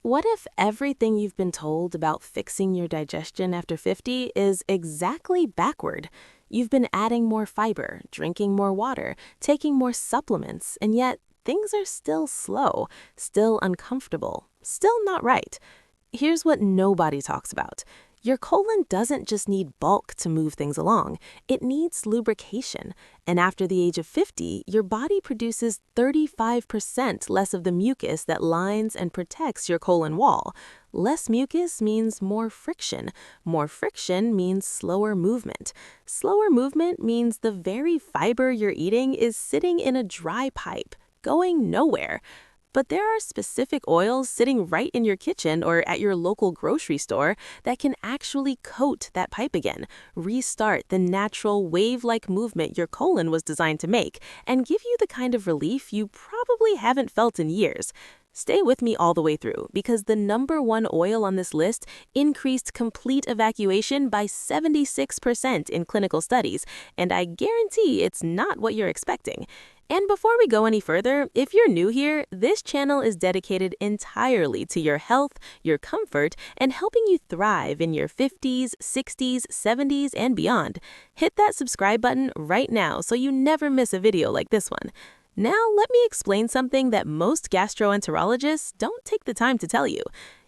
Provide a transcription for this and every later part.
What if everything you've been told about fixing your digestion after 50 is exactly backward? You've been adding more fiber, drinking more water, taking more supplements, and yet things are still slow, still uncomfortable, still not right. Here's what nobody talks about. Your colon doesn't just need bulk to move things along, it needs lubrication. And after the age of 50, your body produces 35% less of the mucus that lines and protects your colon wall. Less mucus means more friction. More friction means slower movement. Slower movement means the very fiber you're eating is sitting in a dry pipe, going nowhere. But there are specific oils sitting right in your kitchen or at your local grocery store that can actually coat that pipe again, restart the natural wave-like movement your colon was designed to make, and give you the kind of relief you probably haven't felt in years. Stay with me all the way through, because the number one oil on this list increased complete evacuation by 76% in clinical studies, and I guarantee it's not what you're expecting. And before we go any further, if you're new here, this channel is dedicated entirely to your health, your comfort, and helping you thrive in your 50s, 60s, 70s, and beyond. Hit that subscribe button right now so you never miss a video like this one. Now, let me explain something that most gastroenterologists don't take the time to tell you.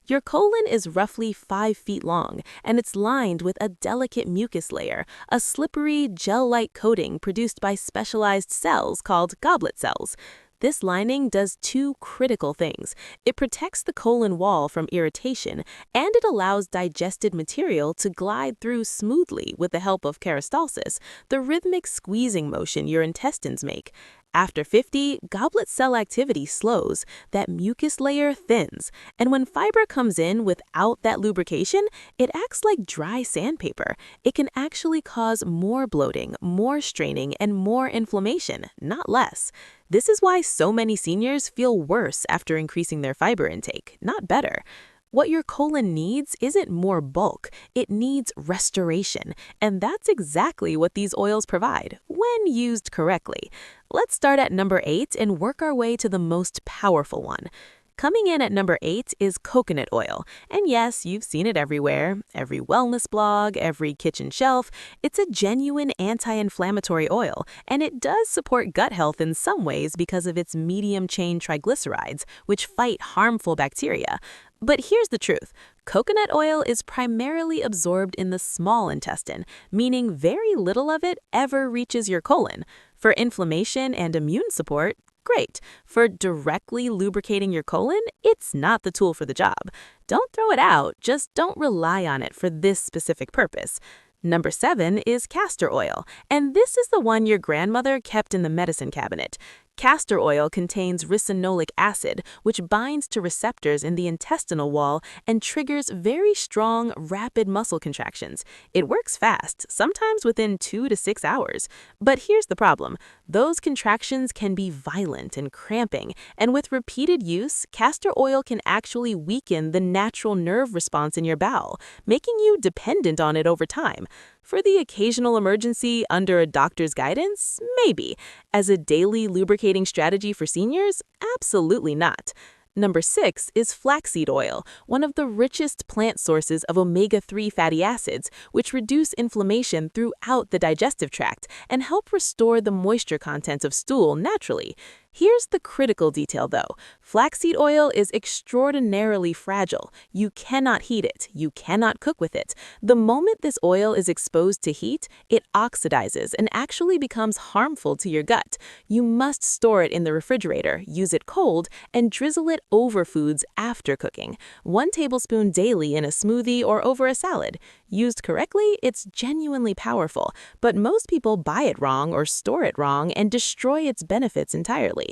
Your colon is roughly 5 feet long, and it's lined with a delicate mucus layer, a slippery, gel-like coating produced by specialized cells called goblet cells. This lining does two critical things. It protects the colon wall from irritation, and it allows digested material to glide through smoothly with the help of peristalsis, the rhythmic squeezing motion your intestines make. After 50, goblet cell activity slows, that mucus layer thins, and when fiber comes in without that lubrication, it acts like dry sandpaper. It can actually cause more bloating, more straining, and more inflammation, not less. This is why so many seniors feel worse after increasing their fiber intake, not better. What your colon needs isn't more bulk, it needs restoration, and that's exactly what these oils provide, when used correctly. Let's start at number 8 and work our way to the most powerful one. Coming in at number 8 is coconut oil, and yes, you've seen it everywhere, every wellness blog, every kitchen shelf. It's a genuine anti-inflammatory oil, and it does support gut health in some ways because of its medium-chain triglycerides, which fight harmful bacteria. But here's the truth. Coconut oil is primarily absorbed in the small intestine, meaning very little of it ever reaches your colon. For inflammation and immune support, great. For directly lubricating your colon, it's not the tool for the job. Don't throw it out, just don't rely on it for this specific purpose. Number 7 is castor oil, and this is the one your grandmother kept in the medicine cabinet. Castor oil contains ricinoleic acid, which binds to receptors in the intestinal wall and triggers very strong, rapid muscle contractions. It works fast, sometimes within 2 to 6 hours. But here's the problem. Those contractions can be violent and cramping, and with repeated use, castor oil can actually weaken the natural nerve response in your bowel, making you dependent on it over time. For the occasional emergency under a doctor's guidance, maybe. As a daily lubricating strategy for seniors, absolutely not. Number 6 is flaxseed oil, one of the richest plant sources of omega-3 fatty acids, which reduce inflammation throughout the digestive tract and help restore the moisture content of stool naturally. Here's the critical detail though. Flaxseed oil is extraordinarily fragile. You cannot heat it. You cannot cook with it. The moment this oil is exposed to heat, it oxidizes and actually becomes harmful to your gut. You must store it in the refrigerator, use it cold, and drizzle it over foods after cooking. 1 tablespoon daily in a smoothie or over a salad. Used correctly, it's genuinely powerful, but most people buy it wrong or store it wrong and destroy its benefits entirely.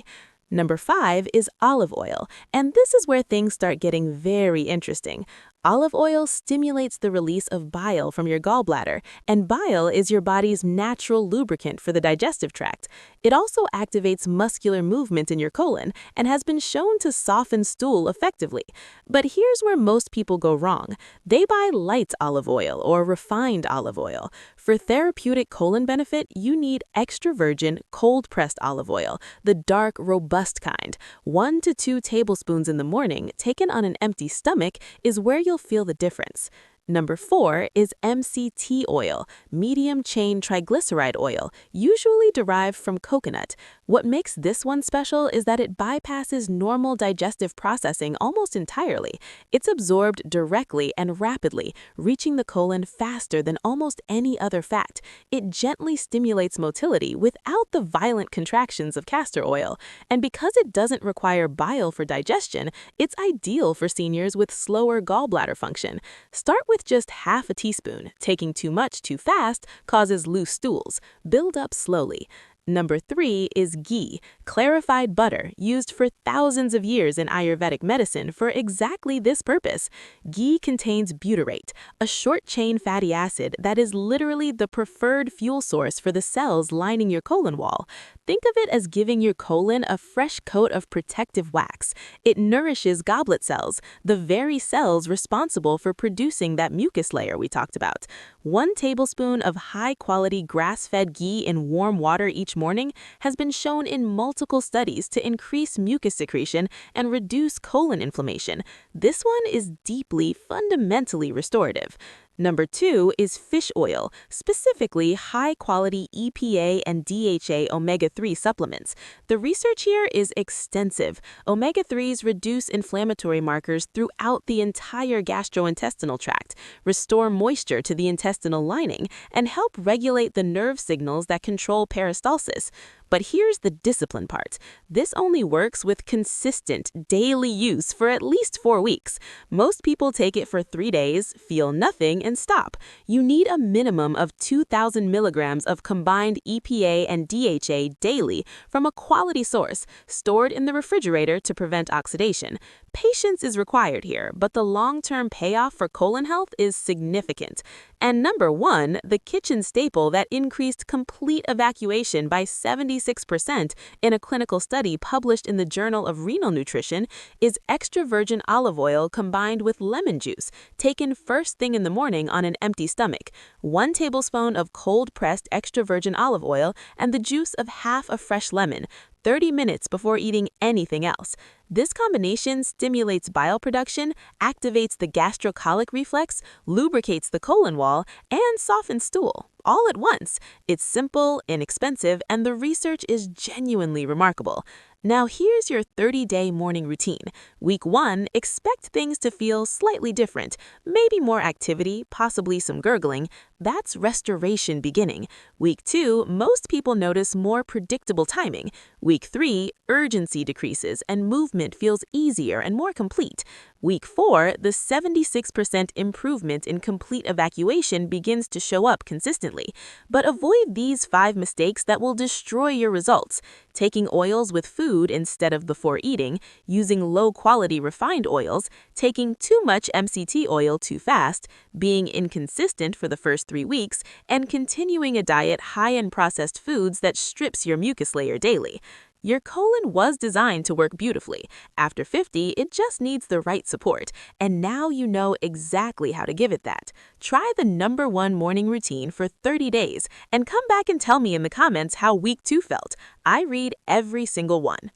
Number 5 is olive oil, and this is where things start getting very interesting. Olive oil stimulates the release of bile from your gallbladder, and bile is your body's natural lubricant for the digestive tract. It also activates muscular movement in your colon and has been shown to soften stool effectively. But here's where most people go wrong. They buy light olive oil or refined olive oil. For therapeutic colon benefit, you need extra virgin, cold-pressed olive oil, the dark, robust kind. 1 to 2 tablespoons in the morning, taken on an empty stomach, is where you'll feel the difference. Number 4 is MCT oil, medium chain triglyceride oil, usually derived from coconut. What makes this one special is that it bypasses normal digestive processing almost entirely. It's absorbed directly and rapidly, reaching the colon faster than almost any other fat. It gently stimulates motility without the violent contractions of castor oil. And because it doesn't require bile for digestion, it's ideal for seniors with slower gallbladder function. Start with just half a teaspoon. Taking too much too fast causes loose stools. Build up slowly. Number 3 is ghee, clarified butter used for thousands of years in Ayurvedic medicine for exactly this purpose. Ghee contains butyrate, a short-chain fatty acid that is literally the preferred fuel source for the cells lining your colon wall. Think of it as giving your colon a fresh coat of protective wax. It nourishes goblet cells, the very cells responsible for producing that mucus layer we talked about. 1 tablespoon of high-quality grass-fed ghee in warm water each morning has been shown in multiple studies to increase mucus secretion and reduce colon inflammation. This one is deeply, fundamentally restorative. Number 2 is fish oil, specifically high-quality EPA and DHA omega-3 supplements. The research here is extensive. Omega-3s reduce inflammatory markers throughout the entire gastrointestinal tract, restore moisture to the intestinal lining, and help regulate the nerve signals that control peristalsis. But here's the discipline part. This only works with consistent, daily use for at least 4 weeks. Most people take it for 3 days, feel nothing, and stop. You need a minimum of 2,000 milligrams of combined EPA and DHA daily from a quality source, stored in the refrigerator to prevent oxidation. Patience is required here, but the long-term payoff for colon health is significant. And number 1, the kitchen staple that increased complete evacuation by 76% in a clinical study published in the Journal of Renal Nutrition, is extra virgin olive oil combined with lemon juice, taken first thing in the morning on an empty stomach. 1 tablespoon of cold-pressed extra virgin olive oil and the juice of half a fresh lemon, 30 minutes before eating anything else. This combination stimulates bile production, activates the gastrocolic reflex, lubricates the colon wall, and softens stool, all at once. It's simple, inexpensive, and the research is genuinely remarkable. Now here's your 30-day morning routine. Week 1, expect things to feel slightly different, maybe more activity, possibly some gurgling. That's restoration beginning. Week 2, most people notice more predictable timing. Week 3, urgency decreases and movement feels easier and more complete. Week 4, the 76% improvement in complete evacuation begins to show up consistently. But avoid these 5 mistakes that will destroy your results. Taking oils with food instead of before eating, using low-quality refined oils, taking too much MCT oil too fast, being inconsistent for the first 3 weeks, and continuing a diet high in processed foods that strips your mucus layer daily. Your colon was designed to work beautifully. After 50, it just needs the right support, and now you know exactly how to give it that. Try the number 1 morning routine for 30 days, and come back and tell me in the comments how week 2 felt. I read every single one.